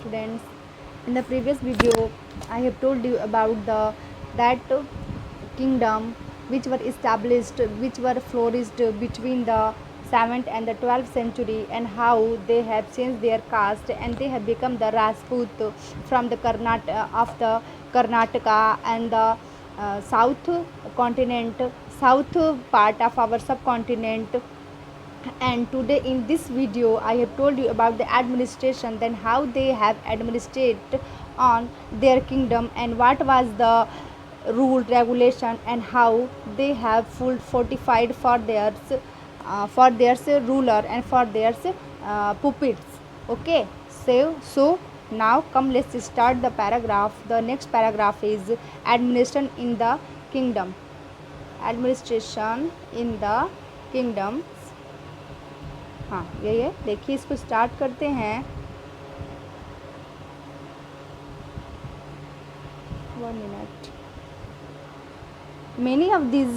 students. In the previous video, I have told you about that kingdom which were established, which were flourished between the 7th and the 12th century, and how they have changed their caste and they have become the Rajput from the Karnataka and the south continent, south part of our subcontinent. And today in this video I have told you about the administration, then how they have administrated on their kingdom and what was the rule regulation and how they have full fortified for their ruler and for their puppets. Okay, so now come, let's start the paragraph. The next paragraph is administration in the kingdom. Administration in the kingdom. हाँ यही है, देखिए इसको start करते हैं. 1 minute. Many of these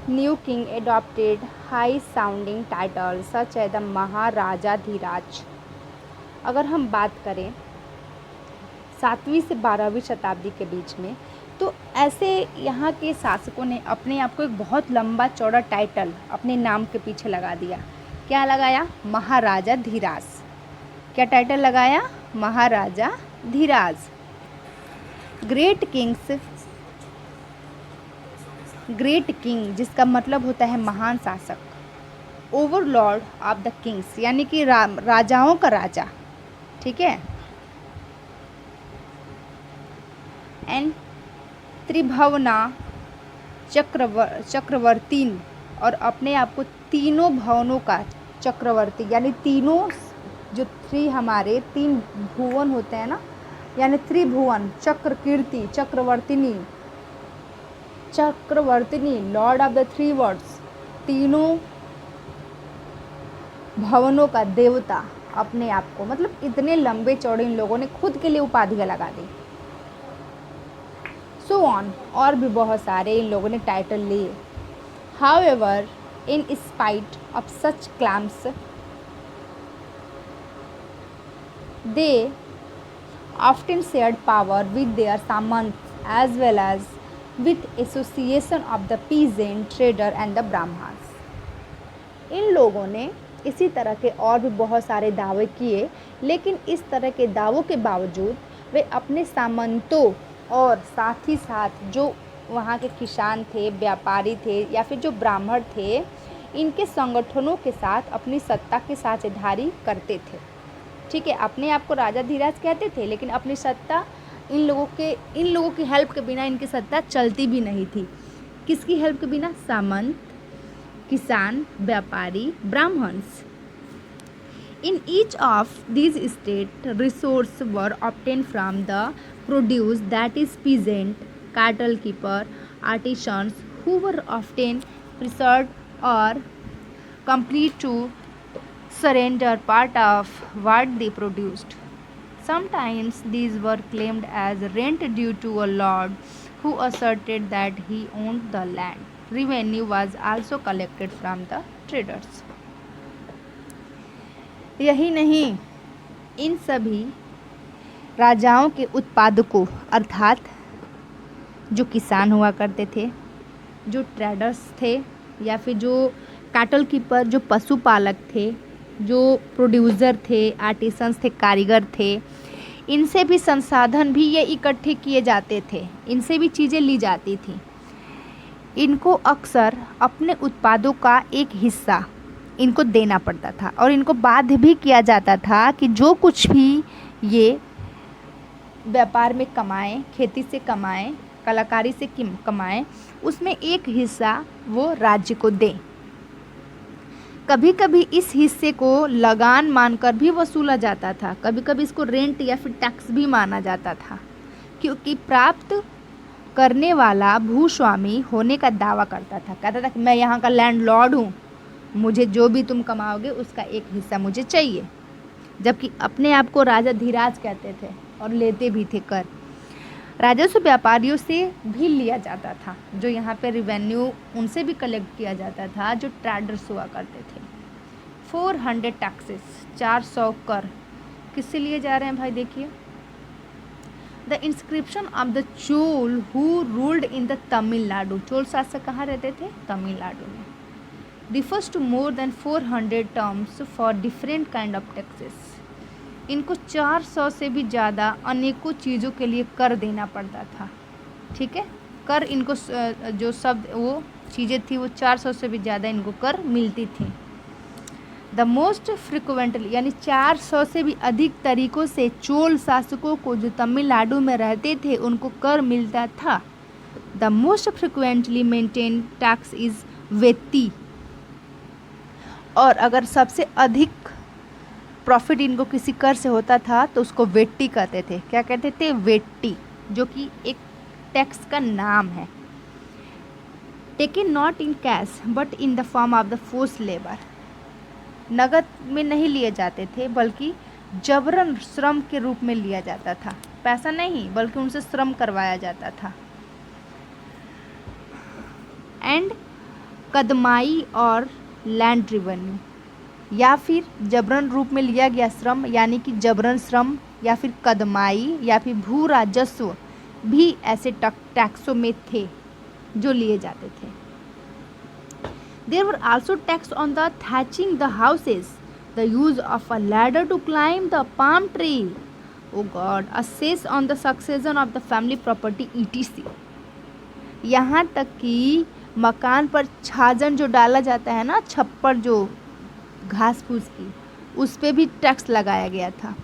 new king adopted high sounding titles such as the महाराजा धीराज. अगर हम बात करें 7वीं से 12वीं शताब्दी के बीच में, तो ऐसे यहाँ के शासकों ने अपने आप को एक बहुत लंबा चौड़ा टाइटल अपने नाम के पीछे लगा दिया. क्या लगाया? महाराजा धीराज. क्या टाइटल लगाया? महाराजा धीराज. ग्रेट किंग जिसका मतलब होता है महान शासक. ओवरलॉर्ड ऑफ द किंग्स यानी कि राजाओं का राजा. ठीक है. एंड त्रिभुवना चक्रवर्ती, और अपने आप को तीनों भवनों का चक्रवर्ती, यानी तीनों जो हमारे 3 भुवन होते हैं ना, यानी त्रिभुवन, चक्रकीर्ति, चक्रवर्तिनी, लॉर्ड ऑफ द 3 वर्ड्स, तीनों भवनों का देवता अपने आप को. मतलब इतने लंबे चौड़े इन लोगों ने खुद के लिए उपाधियां लगा दी. सो ऑन, और भी बहुत सारे इन लोगों ने टाइटल लिए. However, in spite of such claims, they often shared power with their samants as well as with association of the peasant, trader and the brahmans. इन लोगों ने इसी तरह के और भी बहुत सारे दावे किए, लेकिन इस तरह के दावों के बावजूद वे अपने सामंतों और साथ ही साथ जो वहाँ के किसान थे, व्यापारी थे या फिर जो ब्राह्मण थे, इनके संगठनों के साथ अपनी सत्ता की साझेदारी करते थे. ठीक है. अपने आप को राजा धीराज कहते थे, लेकिन अपनी सत्ता इन लोगों की हेल्प के बिना इनकी सत्ता चलती भी नहीं थी. किसकी हेल्प के बिना? सामंत, किसान, व्यापारी, Brahmins. In each of these states, resources were obtained from the produce, that is peasant, cattle keeper, artisans, who were often pressured or compelled to surrender part of what they produced. Sometimes these were claimed as rent due to a lord who asserted that he owned the land. Revenue was also collected from the traders. यही नहीं, इन सभी राजाओं के उत्पादकों अर्थात जो किसान हुआ करते थे, जो ट्रेडर्स थे या फिर जो कैटल कीपर, जो पशुपालक थे, जो प्रोड्यूसर थे, आर्टिसंस थे, कारीगर थे, इनसे भी संसाधन भी ये इकट्ठे किए जाते थे, इनसे भी चीज़ें ली जाती थी. इनको अक्सर अपने उत्पादों का एक हिस्सा इनको देना पड़ता था और इनको बाध्य भी किया जाता था कि जो कुछ भी ये व्यापार में कमाएं, खेती से कमाएं, कलाकारी से कमाएं, उसमें एक हिस्सा वो राज्य को दें. कभी कभी इस हिस्से को लगान मानकर भी वसूला जाता था. कभी कभी इसको रेंट या फिर टैक्स भी माना जाता था, क्योंकि प्राप्त करने वाला भूस्वामी होने का दावा करता था. कहता था कि मैं यहाँ का लैंडलॉर्ड हूँ, मुझे जो भी तुम कमाओगे उसका एक हिस्सा मुझे चाहिए. जबकि अपने आप को राजा धीराज कहते थे और लेते भी थे कर. राजस्व व्यापारियों से भी लिया जाता था, जो यहाँ पे रिवेन्यू उनसे भी कलेक्ट किया जाता था, जो ट्रेडर्स हुआ करते थे. 400 टैक्सेस, 400 कर किससे लिए जा रहे हैं भाई? देखिए the inscription of the Chola who ruled in the Tamil Nadu, Chola शासक कहाँ रहते थे? तमिलनाडु में। Refers to more than 400 terms for different kind of taxes. इनको 400 से भी ज़्यादा अनेकों चीज़ों के लिए कर देना पड़ता था। ठीक है, कर इनको जो शब्द वो चीज़ें थी वो 400 से भी ज़्यादा इनको कर मिलती थी। द मोस्ट फ्रिक्वेंटली, यानी 400 से भी अधिक तरीक़ों से चोल शासकों को जो तमिलनाडु में रहते थे उनको कर मिलता था। The most frequently maintain tax is vetti, और अगर सबसे अधिक प्रॉफिट इनको किसी कर से होता था तो उसको वेट्टी कहते थे। क्या कहते थे? वेट्टी, जो कि एक टैक्स का नाम है। Taken not in cash but in the form of the force labour, नगद में नहीं लिए जाते थे बल्कि जबरन श्रम के रूप में लिया जाता था। पैसा नहीं बल्कि उनसे श्रम करवाया जाता था। एंड कदमाई और लैंड रेवेन्यू, या फिर जबरन रूप में लिया गया श्रम यानी कि जबरन श्रम, या फिर कदमाई या फिर भू राजस्व भी ऐसे टैक्सों में थे जो लिए जाते थे। There were also tax on the thatching the houses, the use of a ladder to climb the palm tree, oh God, a cess on the succession of the family property etc. यहाँ तक कि मकान पर छाजन जो डाला जाता है ना, छप्पर जो घास फूस की, उस पे भी टैक्स लगाया गया था।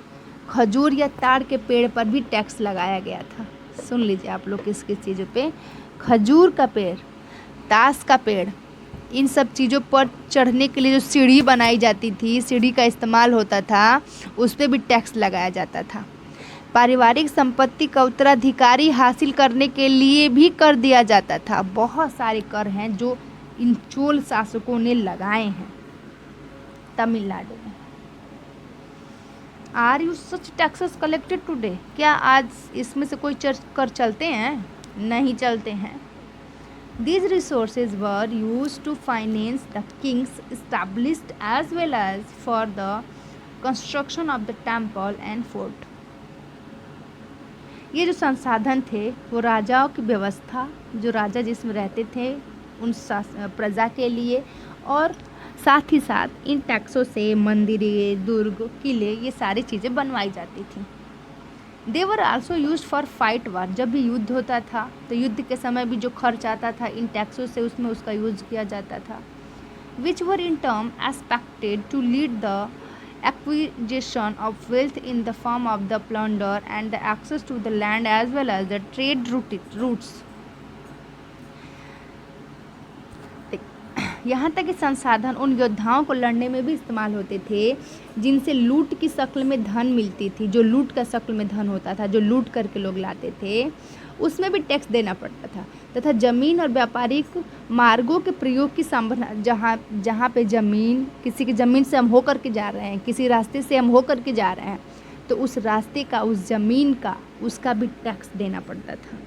खजूर या ताड़ के पेड़ पर भी टैक्स लगाया गया था। सुन लीजिए आप लोग किस किस चीज़ों पे। खजूर का पेड़, ताश का पेड़, इन सब चीज़ों पर चढ़ने के लिए जो सीढ़ी बनाई जाती थी, सीढ़ी का इस्तेमाल होता था, उस पर भी टैक्स लगाया जाता था। पारिवारिक संपत्ति का उत्तराधिकारी हासिल करने के लिए भी कर दिया जाता था। बहुत सारे कर हैं जो इन चोल शासकों ने लगाए हैं तमिलनाडु में। Are you such taxes collected today, क्या आज इसमें से कोई कर चलते हैं? नहीं चलते हैं। These resources were used to finance the king's established as well as for the construction of the temple and fort. ये जो संसाधन थे वो राजाओं की व्यवस्था, जो राजा जिसमें रहते थे उन प्रजा के लिए, और साथ ही साथ इन टैक्सों से मंदिरें, दुर्ग, किले, ये सारी चीज़ें बनवाई जाती थी। They were also use for fight war, जब भी युद्ध होता था तो युद्ध के समय भी जो खर्च आता था इन टैक्सों से, उसमें उसका यूज किया जाता था। Which were in term expected to lead the acquisition of wealth in the form of the plunder and the access to the land as well as the trade routes. यहाँ तक कि संसाधन उन योद्धाओं को लड़ने में भी इस्तेमाल होते थे जिनसे लूट की शक्ल में धन मिलती थी। जो लूट का शक्ल में धन होता था, जो लूट करके लोग लाते थे, उसमें भी टैक्स देना पड़ता था। तथा जमीन और व्यापारिक मार्गों के प्रयोग की संभावना, जहाँ पे ज़मीन, किसी की ज़मीन से हम होकर के जा रहे हैं, किसी रास्ते से हम होकर के जा रहे हैं, तो उस रास्ते का, उस ज़मीन का, उसका भी टैक्स देना पड़ता था।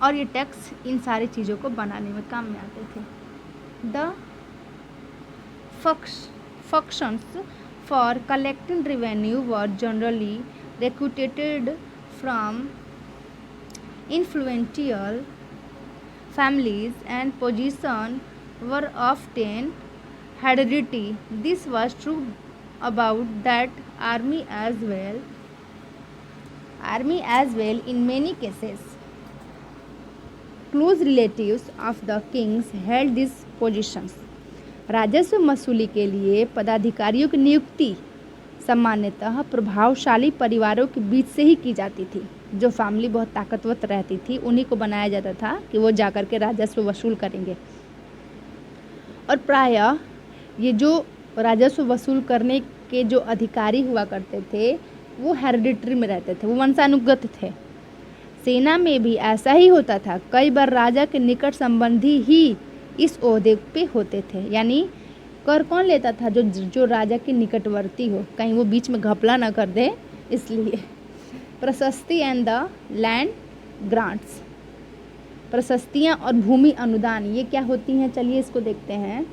और ये टैक्स इन सारी चीज़ों को बनाने में काम में आते थे। The functions for collecting revenue were generally recruited from influential families and position were often hereditary. This was true about that army as well. In many cases, close relatives of the kings held these positions. राजस्व वसूली के लिए पदाधिकारियों की नियुक्ति सामान्यतः प्रभावशाली परिवारों के बीच से ही की जाती थी। जो फैमिली बहुत ताकतवर रहती थी उन्हीं को बनाया जाता था कि वो जाकर के राजस्व वसूल करेंगे। और प्रायः ये जो राजस्व वसूल करने के जो अधिकारी हुआ करते थे वो हेरिडिटरी में रहते थे, वो वंशानुगत थे। सेना में भी ऐसा ही होता था। कई बार राजा के निकट संबंधी ही इस ओहदे पे होते थे। यानी कर कौन लेता था? जो राजा के निकटवर्ती हो, कहीं वो बीच में घपला ना कर दे, इसलिए। प्रशस्ति एंड द लैंड ग्रांट्स, प्रशस्तियाँ और भूमि अनुदान, ये क्या होती हैं? चलिए इसको देखते हैं।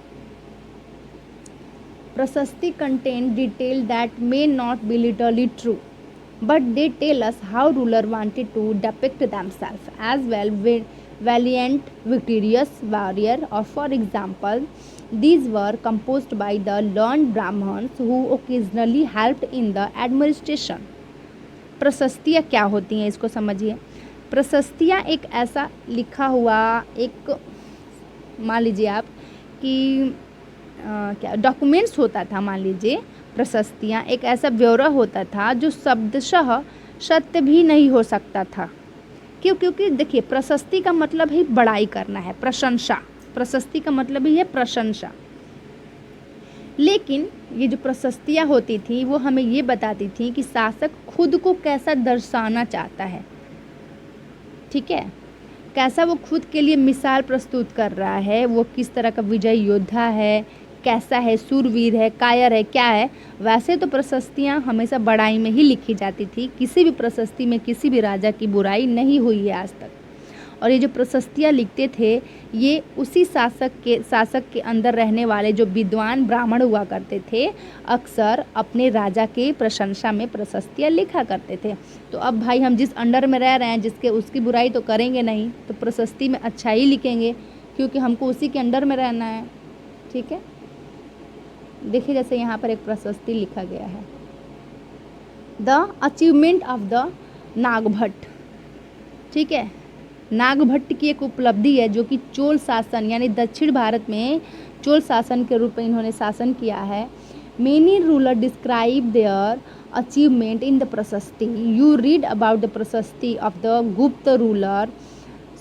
प्रशस्ति contain detail that may not be literally true. but they tell us how ruler wanted to depict themselves as well valiant victorious warrior, or for example these were composed by the learned brahmins who occasionally helped in the administration. प्रशस्तियाँ क्या होती हैं इसको समझिए। प्रशस्तियाँ एक ऐसा लिखा हुआ एक, मान लीजिए आप कि क्या डॉक्यूमेंट्स होता था, मान लीजिए प्रशस्तियाँ एक ऐसा ब्यौरा होता था जो शब्दशः सत्य भी नहीं हो सकता था। क्यों? क्योंकि देखिए प्रशस्ति का मतलब ही बड़ाई करना है, प्रशंसा। प्रशस्ति का मतलब ही है प्रशंसा। लेकिन ये जो प्रशस्तियाँ होती थी वो हमें ये बताती थी कि शासक खुद को कैसा दर्शाना चाहता है, ठीक है, कैसा वो खुद के लिए मिसाल प्रस्तुत कर रहा है, वो किस तरह का विजय योद्धा है, कैसा है, सूरवीर है, कायर है, क्या है। वैसे तो प्रशस्तियाँ हमेशा बड़ाई में ही लिखी जाती थी, किसी भी प्रशस्ति में किसी भी राजा की बुराई नहीं हुई है आज तक। और ये जो प्रशस्तियाँ लिखते थे ये उसी शासक के अंदर रहने वाले जो विद्वान ब्राह्मण हुआ करते थे अक्सर अपने राजा के प्रशंसा में प्रशस्तियाँ लिखा करते थे। तो अब भाई हम जिस अंडर में रह रहे हैं जिसके उसकी बुराई तो करेंगे नहीं, तो प्रशस्ति में अच्छा ही लिखेंगे क्योंकि हमको उसी के अंडर में रहना है, ठीक है। देखिए जैसे यहाँ पर एक प्रशस्ति लिखा गया है, the achievement of the Nagabhata, ठीक है। नागभट्ट की एक उपलब्धि है जो कि चोल शासन यानी दक्षिण भारत में चोल शासन के रूप में इन्होंने शासन किया है। Many ruler describe their achievement in the प्रशस्ति। यू रीड अबाउट द प्रशस्ति ऑफ द गुप्त रूलर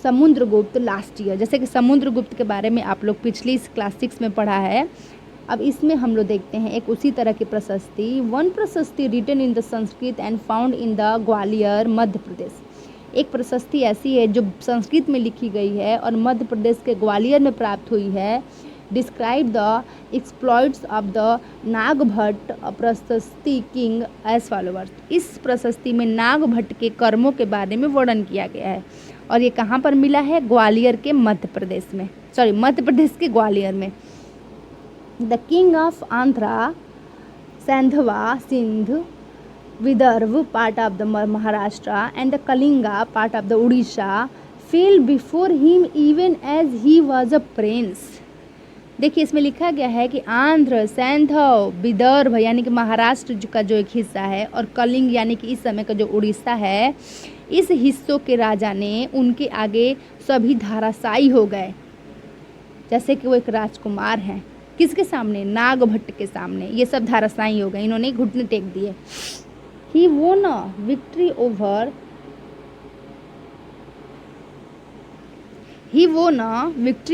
समुद्रगुप्त लास्ट ईयर। जैसे कि समुद्रगुप्त के बारे में आप लोग पिछली क्लास 6 में पढ़ा है। अब इसमें हम लोग देखते हैं एक उसी तरह की प्रशस्ति। One prashasti written in the Sanskrit and found in the Gwalior Madhya Pradesh. एक प्रशस्ति ऐसी है जो संस्कृत में लिखी गई है और मध्य प्रदेश के ग्वालियर में प्राप्त हुई है। Describe the exploits of the Nagabhata प्रशस्ति किंग एज फॉलोअर्स। इस प्रशस्ति में नागभट्ट के कर्मों के बारे में वर्णन किया गया है और ये कहाँ पर मिला है? ग्वालियर के मध्य प्रदेश में, मध्य प्रदेश के ग्वालियर में। The king of Andhra, Saindhava, Sindh, Vidarbha, part of the Maharashtra, and the Kalinga, part of the Odisha, fell before him even as he was a prince. देखिए इसमें लिखा गया है कि आंध्र, सैंधव, विदर्भ यानी कि महाराष्ट्र का जो एक हिस्सा है और कलिंग यानी कि इस समय का जो उड़ीसा है, इस हिस्सों के राजा ने उनके आगे सभी धाराशायी हो गए, जैसे कि वो एक राजकुमार हैं। किसके सामने? नागभट्ट के सामने ये सब धाराशायी हो गए, इन्होंने घुटने टेक दिए। He won a victory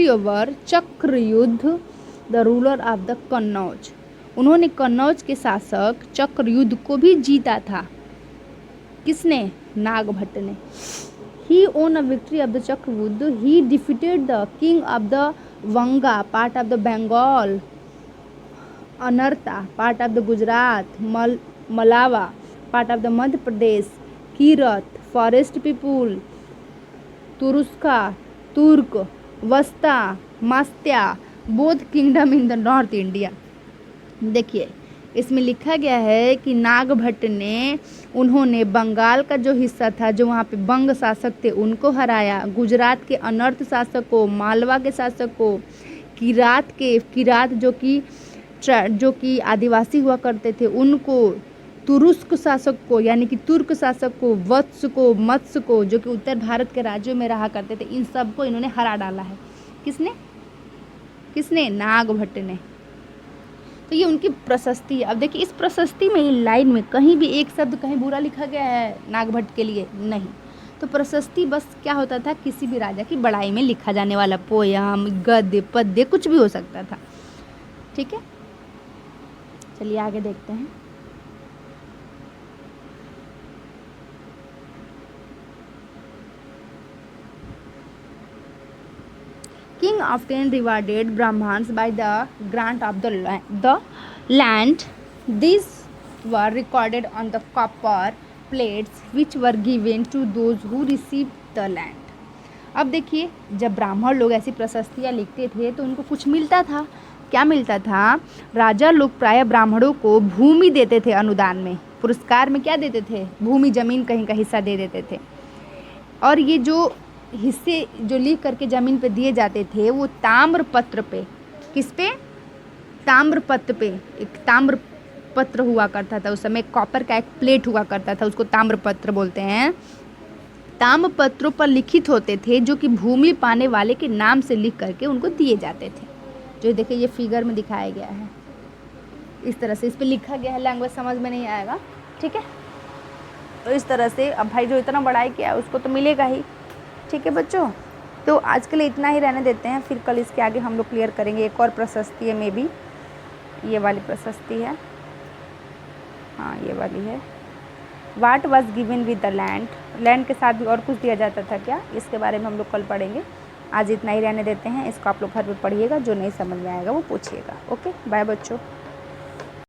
over चक्रयुद्ध, the ruler of the Kannauj. उन्होंने कन्नौज के शासक चक्रयुद्ध को भी जीता था। किसने? नागभट्ट ने। He won a victory of the चक्रयुद्ध। He defeated the king of the Vanga, part of the Bengal, Anarta, part of the Gujarat, Malawa, part of the Madhya Pradesh, Kirat, forest people, Turuska, Turk, Vasta, Mastya, both kingdom in the North India। देखिए इसमें लिखा गया है कि नागभट्ट ने उन्होंने बंगाल का जो हिस्सा था, जो वहाँ पे बंग शासक थे, उनको हराया। गुजरात के अनर्थ शासक को, मालवा के शासक को, किरात जो कि आदिवासी हुआ करते थे उनको, तुरुस्क शासक को यानी कि तुर्क शासक को, वत्स को, मत्स्य को जो कि उत्तर भारत के राज्यों में रहा करते थे, इन सब को इन्होंने हरा डाला है। किसने? नागभट्ट ने। तो ये उनकी प्रशस्ति है। अब देखिए इस प्रशस्ति में, इन लाइन में कहीं भी एक शब्द कहीं बुरा लिखा गया है नागभट्ट के लिए? नहीं। तो प्रशस्ति बस क्या होता था? किसी भी राजा की बड़ाई में लिखा जाने वाला पोयम, गद्य, पद्य कुछ भी हो सकता था, ठीक है। चलिए आगे देखते हैं। King often rewarded Brahmins by the grant of the land. These were recorded on the copper plates which were given to those who received the land. अब देखिए जब ब्राह्मण लोग ऐसी प्रशस्तियाँ लिखते थे तो उनको कुछ मिलता था। क्या मिलता था? राजा लोग प्रायः ब्राह्मणों को भूमि देते थे अनुदान में। पुरस्कार में क्या देते थे, भूमि ज़मीन कहीं का हिस्सा दे देते थे। और ये जो हिस्से जो लिख करके ज़मीन पे दिए जाते थे वो ताम्रपत्र पे, किस पे, ताम्रपत्र पे, एक ताम्रपत्र हुआ करता था उस समय, कॉपर का एक प्लेट हुआ करता था, उसको ताम्रपत्र बोलते हैं। ताम्रपत्रों पर लिखित होते थे जो कि भूमि पाने वाले के नाम से लिख करके उनको दिए जाते थे। जो देखिए ये फिगर में दिखाया गया है, इस तरह से इस पे लिखा गया है। लैंग्वेज समझ में नहीं आएगा, ठीक है। तो इस तरह से अब भाई जो इतना बड़ाई किया है उसको तो मिलेगा ही, ठीक है बच्चों। तो आज के लिए इतना ही रहने देते हैं, फिर कल इसके आगे हम लोग क्लियर करेंगे। एक और प्रशस्ति है, मे बी ये वाली प्रशस्ति है, हाँ ये वाली है। What was given with the land, land के साथ भी और कुछ दिया जाता था क्या, इसके बारे में हम लोग कल पढ़ेंगे। आज इतना ही रहने देते हैं, इसको आप लोग घर पर पढ़िएगा, जो नहीं समझ में आएगा वो पूछिएगा। ओके बाय बच्चों।